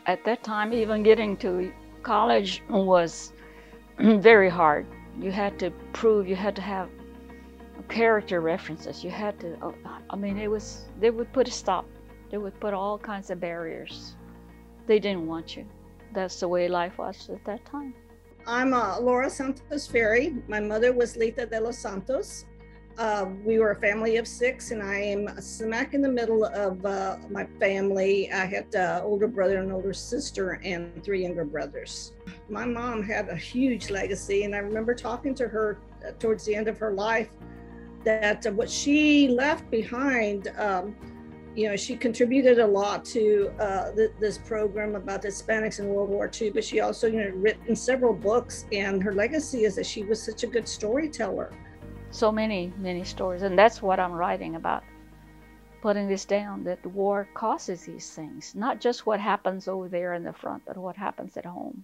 At that time, even getting to college was very hard. You had to prove, you had to have character references. You had to, I mean, they would put a stop. They would put all kinds of barriers. They didn't want you. That's the way life was at that time. I'm Laura Santos Ferry. My mother was Lita de los Santos. We were a family of 6, and I am smack in the middle of my family. I had an older brother and older sister and 3 younger brothers. My mom had a huge legacy, and I remember talking to her towards the end of her life that what she left behind, you know, she contributed a lot to this program about the Hispanics in World War II, but she also, you know, written several books, and her legacy is that she was such a good storyteller. So many stories, and that's what I'm writing about, putting this down, that the war causes these things, not just what happens over there in the front, but what happens at home.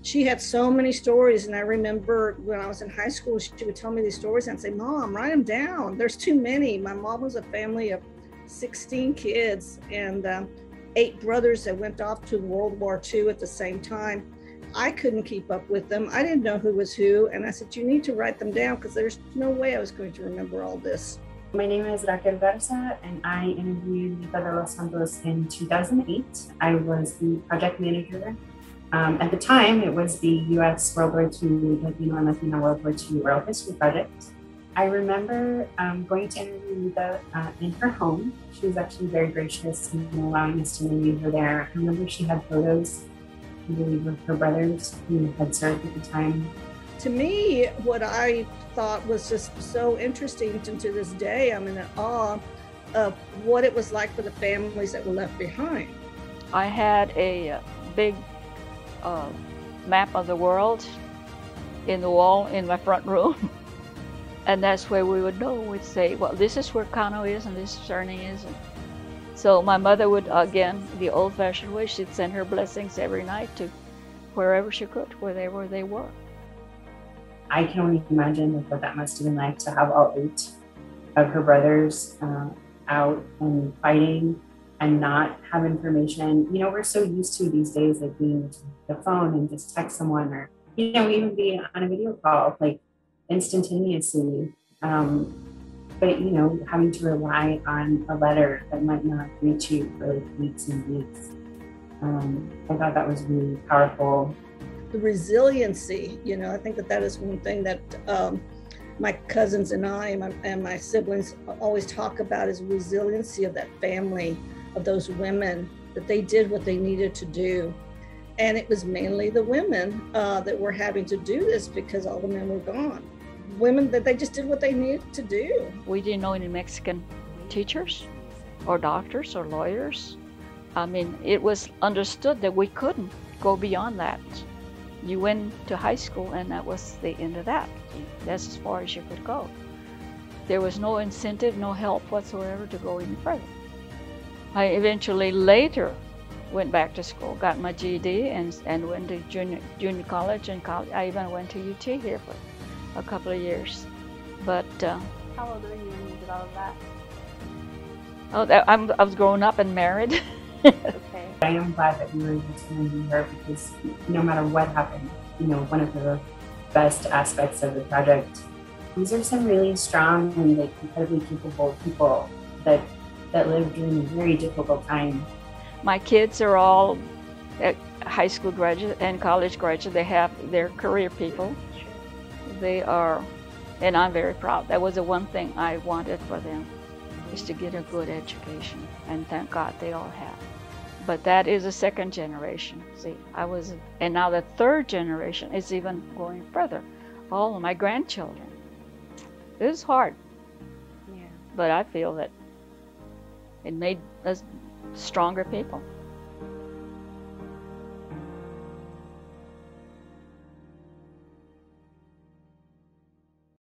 She had so many stories, and I remember when I was in high school, she would tell me these stories, and I'd say, Mom, write them down. There's too many. My mom was a family of 16 kids and 8 brothers that went off to World War II at the same time. I couldn't keep up with them. I didn't know who was who. And I said, you need to write them down because there's no way I was going to remember all this. My name is Raquel Garza, and I interviewed Lita de los Santos in 2008. I was the project manager. At the time, it was the U.S. World War II Latino and Latina World War II Oral History Project. I remember going to interview Lita in her home. She was actually very gracious in allowing us to interview her there. I remember she had photos, I believe, with her brothers who had served at the time. To me, what I thought was just so interesting, and to this day, I'm in awe of what it was like for the families that were left behind. I had a big map of the world in the wall in my front room. And that's where we would know. We'd say, well, this is where Kano is and this is Cerny is. And so my mother would, again, the old-fashioned way, she'd send her blessings every night to wherever she could, wherever they were. I can only imagine what that must have been like to have all 8 of her brothers out and fighting and not have information. You know, we're so used to these days, like being able to the phone and just text someone, or, you know, even be on a video call, like instantaneously. But, you know, having to rely on a letter that might not reach you for like weeks and weeks. I thought that was really powerful. The resiliency, you know, I think that is one thing that my cousins and I and my siblings always talk about, is resiliency of that family, of those women, that they did what they needed to do. And it was mainly the women that were having to do this because all the men were gone. Women that they just did what they needed to do. We didn't know any Mexican teachers or doctors or lawyers. I mean, it was understood that we couldn't go beyond that. You went to high school and that was the end of that. That's as far as you could go. There was no incentive, no help whatsoever to go any further. I eventually later went back to school, got my GED and went to junior college and college. I even went to UT here for a couple of years. But how old were you when you did all of that? Oh, I was growing up and married. Okay. I am glad that we were able to interview her, because no matter what happened, you know, one of the best aspects of the project, these are some really strong and like incredibly capable people that lived during a very difficult time. My kids are all high school graduate and college graduate. They have their career people. They are, and I'm very proud. That was the one thing I wanted for them, is to get a good education, and thank God they all have. But that is a second generation. See, and now the third generation is even going further. All of my grandchildren. It was hard. Yeah. But I feel that it made us stronger people.